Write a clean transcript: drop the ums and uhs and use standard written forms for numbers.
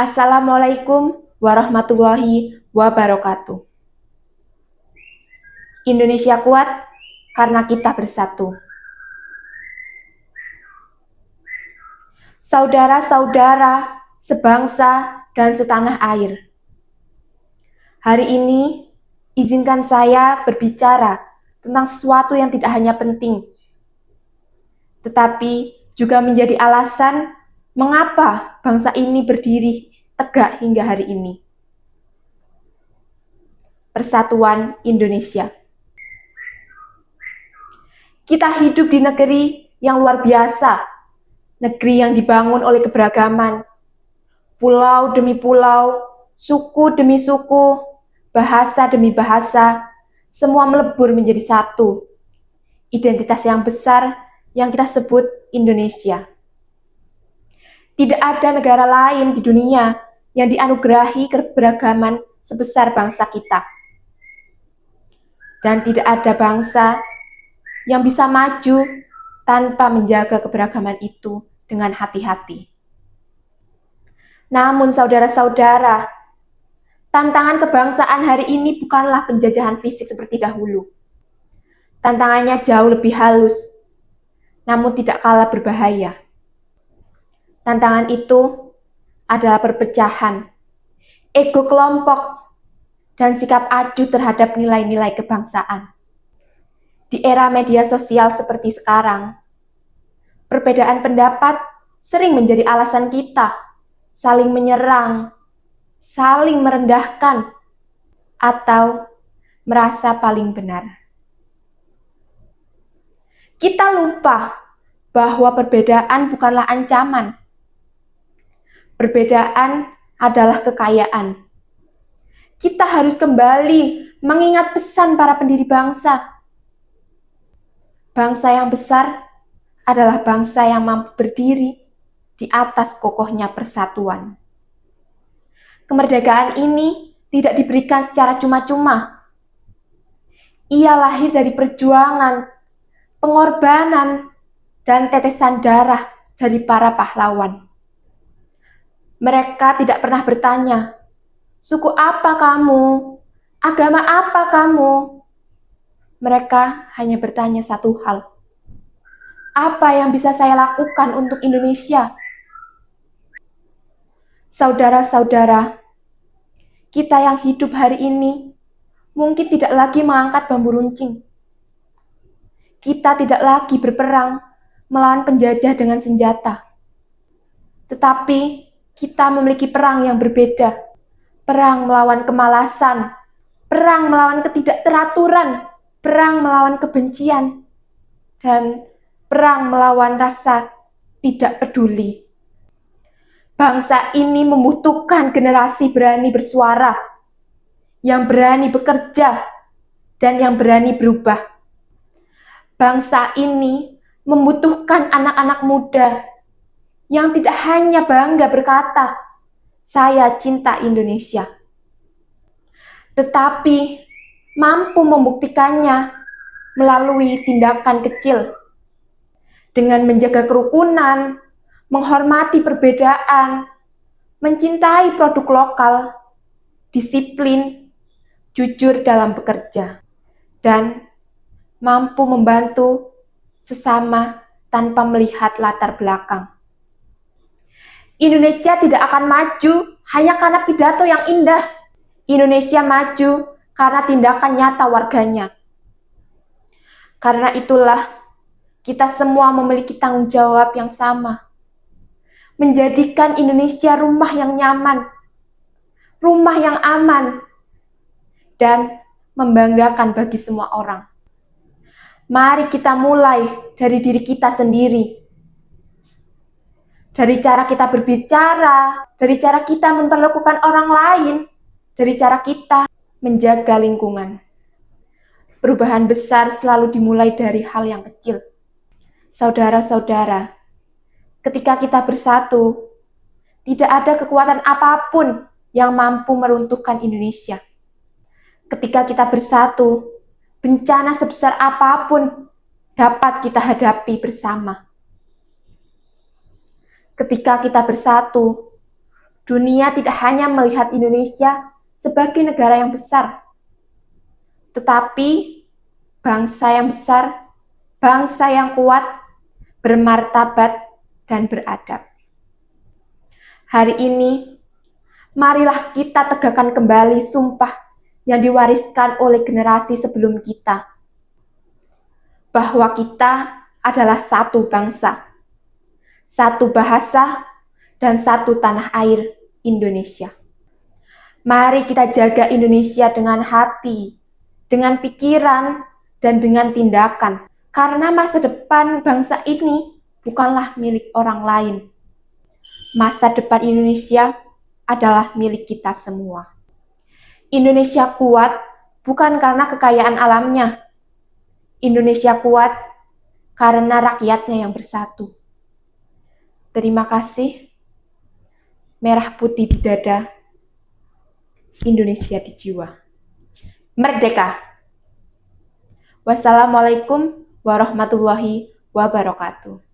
Assalamualaikum warahmatullahi wabarakatuh. Indonesia kuat karena kita bersatu. Saudara-saudara sebangsa dan setanah air. Hari ini, izinkan saya berbicara tentang sesuatu yang tidak hanya penting, tetapi juga menjadi alasan mengapa bangsa ini berdiri tegak hingga hari ini. Persatuan Indonesia. Kita hidup di negeri yang luar biasa, negeri yang dibangun oleh keberagaman, pulau demi pulau, suku demi suku, bahasa demi bahasa, semua melebur menjadi satu. Identitas yang besar yang kita sebut Indonesia. Tidak ada negara lain di dunia yang dianugerahi keberagaman sebesar bangsa kita. Dan tidak ada bangsa yang bisa maju tanpa menjaga keberagaman itu dengan hati-hati. Namun saudara-saudara, tantangan kebangsaan hari ini bukanlah penjajahan fisik seperti dahulu. Tantangannya jauh lebih halus, namun tidak kalah berbahaya. Tantangan itu adalah perpecahan, ego kelompok, dan sikap acuh terhadap nilai-nilai kebangsaan. Di era media sosial seperti sekarang, perbedaan pendapat sering menjadi alasan kita saling menyerang, saling merendahkan, atau merasa paling benar. Kita lupa bahwa perbedaan bukanlah ancaman. Perbedaan adalah kekayaan. Kita harus kembali mengingat pesan para pendiri bangsa. Bangsa yang besar adalah bangsa yang mampu berdiri di atas kokohnya persatuan. Kemerdekaan ini tidak diberikan secara cuma-cuma. Ia lahir dari perjuangan, pengorbanan, dan tetesan darah dari para pahlawan. Mereka tidak pernah bertanya, suku apa kamu? Agama apa kamu? Mereka hanya bertanya satu hal. Apa yang bisa saya lakukan untuk Indonesia? Saudara-saudara, kita yang hidup hari ini mungkin tidak lagi mengangkat bambu runcing. Kita tidak lagi berperang melawan penjajah dengan senjata. Tetapi kita memiliki perang yang berbeda. Perang melawan kemalasan, perang melawan ketidakteraturan, perang melawan kebencian, dan perang melawan rasa tidak peduli. Bangsa ini membutuhkan generasi berani bersuara, yang berani bekerja, dan yang berani berubah. Bangsa ini membutuhkan anak-anak muda yang tidak hanya bangga berkata, "Saya cinta Indonesia," tetapi mampu membuktikannya melalui tindakan kecil dengan menjaga kerukunan, menghormati perbedaan, mencintai produk lokal, disiplin, jujur dalam bekerja, dan mampu membantu sesama tanpa melihat latar belakang. Indonesia tidak akan maju hanya karena pidato yang indah. Indonesia maju karena tindakan nyata warganya. Karena itulah kita semua memiliki tanggung jawab yang sama. Menjadikan Indonesia rumah yang nyaman, rumah yang aman, dan membanggakan bagi semua orang. Mari kita mulai dari diri kita sendiri. Dari cara kita berbicara, dari cara kita memperlakukan orang lain, dari cara kita menjaga lingkungan. Perubahan besar selalu dimulai dari hal yang kecil. Saudara-saudara, ketika kita bersatu, tidak ada kekuatan apapun yang mampu meruntuhkan Indonesia. Ketika kita bersatu, bencana sebesar apapun dapat kita hadapi bersama. Ketika kita bersatu, dunia tidak hanya melihat Indonesia sebagai negara yang besar, tetapi bangsa yang besar, bangsa yang kuat, bermartabat, dan beradab. Hari ini, marilah kita tegakkan kembali sumpah yang diwariskan oleh generasi sebelum kita, bahwa kita adalah satu bangsa, satu bahasa, dan satu tanah air Indonesia. Mari kita jaga Indonesia dengan hati, dengan pikiran, dan dengan tindakan. Karena masa depan bangsa ini bukanlah milik orang lain. Masa depan Indonesia adalah milik kita semua. Indonesia kuat bukan karena kekayaan alamnya. Indonesia kuat karena rakyatnya yang bersatu. Terima kasih. Merah putih di dada, Indonesia di jiwa. Merdeka! Wassalamualaikum warahmatullahi wabarakatuh.